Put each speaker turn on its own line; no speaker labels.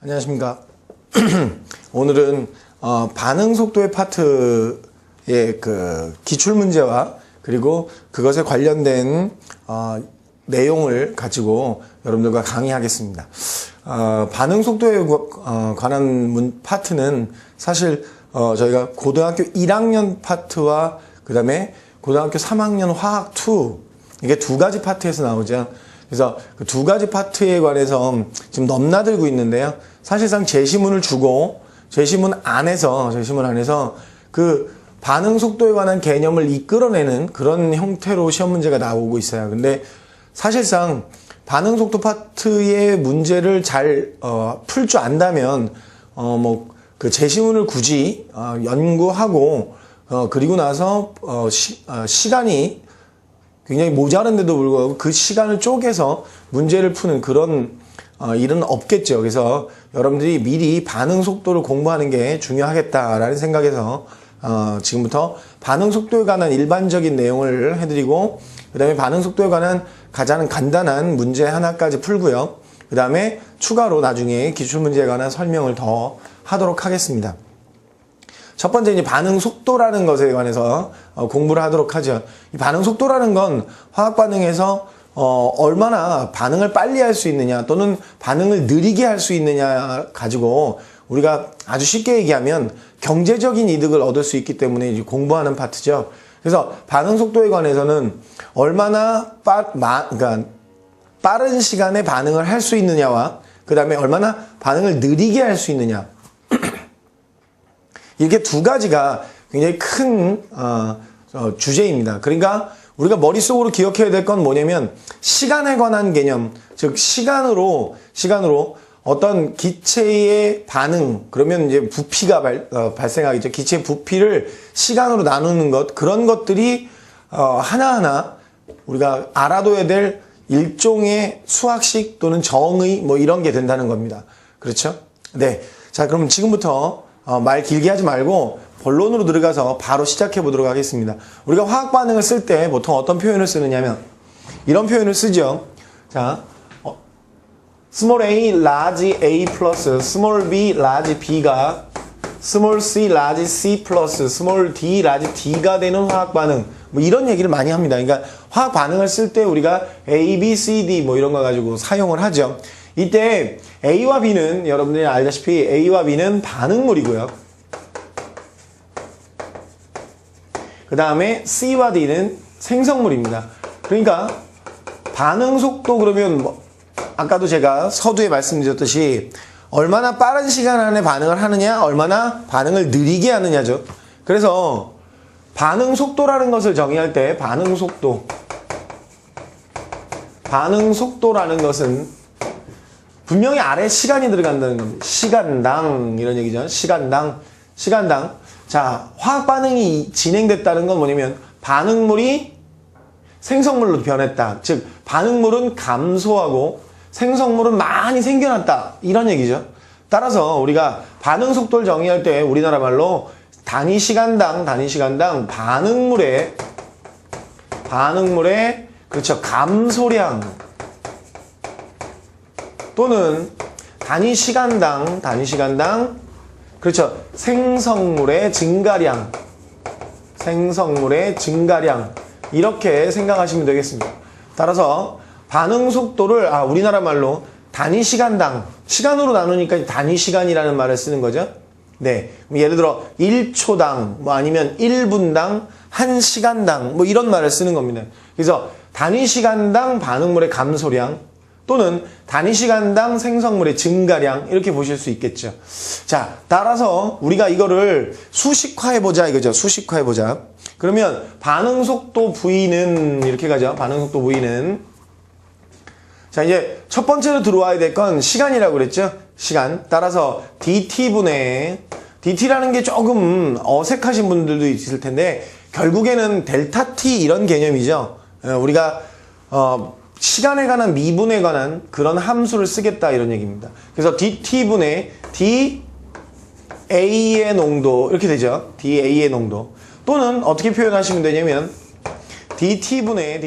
안녕하십니까. 오늘은 반응 속도의 파트의 그 기출 문제와 그리고 그것에 관련된 내용을 가지고 여러분들과 강의하겠습니다. 반응 속도에 관한 파트는 사실 저희가 고등학교 1학년 파트와 그 다음에 고등학교 3학년 화학 2 이게 두 가지 파트에서 나오죠. 그래서 그 두 가지 파트에 관해서 지금 넘나들고 있는데요. 사실상 제시문을 주고 제시문 안에서 그 반응 속도에 관한 개념을 이끌어내는 그런 형태로 시험 문제가 나오고 있어요. 근데 사실상 반응 속도 파트의 문제를 잘 풀 줄 안다면 그 제시문을 굳이 연구하고 그리고 나서 시간이 굉장히 모자란데도 불구하고 그 시간을 쪼개서 문제를 푸는 그런 일은 없겠죠. 그래서 여러분들이 미리 반응 속도를 공부하는 게 중요하겠다라는 생각에서 지금부터 반응 속도에 관한 일반적인 내용을 해드리고 그 다음에 반응 속도에 관한 가장 간단한 문제 하나까지 풀고요. 그 다음에 추가로 나중에 기출문제에 관한 설명을 더 하도록 하겠습니다. 첫 번째 이제 반응 속도라는 것에 관해서 공부를 하도록 하죠. 이 반응 속도라는 건 화학 반응에서 얼마나 반응을 빨리 할 수 있느냐 또는 반응을 느리게 할 수 있느냐 가지고 우리가 아주 쉽게 얘기하면 경제적인 이득을 얻을 수 있기 때문에 이제 공부하는 파트죠. 그래서 반응 속도에 관해서는 얼마나 그러니까 빠른 시간에 반응을 할 수 있느냐와 그 다음에 얼마나 반응을 느리게 할 수 있느냐 이렇게 두 가지가 굉장히 큰 주제입니다. 그러니까 우리가 머릿속으로 기억해야 될 건 뭐냐면 시간에 관한 개념, 즉 시간으로 어떤 기체의 반응, 그러면 이제 부피가 발생하겠죠. 기체의 부피를 시간으로 나누는 것, 그런 것들이 하나하나 우리가 알아둬야 될 일종의 수학식 또는 정의 뭐 이런 게 된다는 겁니다. 그렇죠? 네. 자, 그럼 지금부터 말 길게 하지 말고 본론으로 들어가서 바로 시작해 보도록 하겠습니다. 우리가 화학 반응을 쓸 때 보통 어떤 표현을 쓰느냐면 이런 표현을 쓰죠. 자, small a, large a 플러스 small b, large b가 small c, large c 플러스 small d, large d가 되는 화학 반응 뭐 이런 얘기를 많이 합니다. 그러니까 화학 반응을 쓸 때 우리가 a, b, c, d 뭐 이런 거 가지고 사용을 하죠. 이때 A와 B는 여러분들이 알다시피 A와 B는 반응물이고요. 그 다음에 C와 D는 생성물입니다. 그러니까 반응 속도 그러면 아까도 제가 서두에 말씀드렸듯이 얼마나 빠른 시간 안에 반응을 하느냐 얼마나 반응을 느리게 하느냐죠. 그래서 반응 속도라는 것을 정의할 때 반응 속도라는 것은 분명히 아래 시간이 들어간다는 겁니다. 시간당 이런 얘기죠. 시간당. 자, 화학 반응이 진행됐다는 건 뭐냐면 반응물이 생성물로 변했다. 즉 반응물은 감소하고 생성물은 많이 생겨났다. 이런 얘기죠. 따라서 우리가 반응 속도를 정의할 때 우리나라 말로 단위 시간당 반응물의 그렇죠. 감소량 또는 단위 시간당 그렇죠. 생성물의 증가량 이렇게 생각하시면 되겠습니다. 따라서 반응 속도를 우리나라 말로 단위 시간당 시간으로 나누니까 단위 시간이라는 말을 쓰는 거죠. 네. 예를 들어 1초당 뭐 아니면 1분당 1시간당 뭐 이런 말을 쓰는 겁니다. 그래서 단위 시간당 반응물의 감소량 또는 단위 시간당 생성물의 증가량 이렇게 보실 수 있겠죠. 자, 따라서 우리가 이거를 수식화해보자 이거죠. 수식화해보자. 그러면 반응 속도 V는 이렇게 가죠. 반응 속도 V는 자 이제 첫 번째로 들어와야 될 건 시간이라고 그랬죠. 시간. 따라서 DT분의 DT라는 게 조금 어색하신 분들도 있을 텐데 결국에는 델타 T 이런 개념이죠. 우리가 시간에 관한 미분에 관한 그런 함수를 쓰겠다 이런 얘기입니다. 그래서 dt분의 da의 농도 이렇게 되죠. da의 농도 또는 어떻게 표현하시면 되냐면 dt분의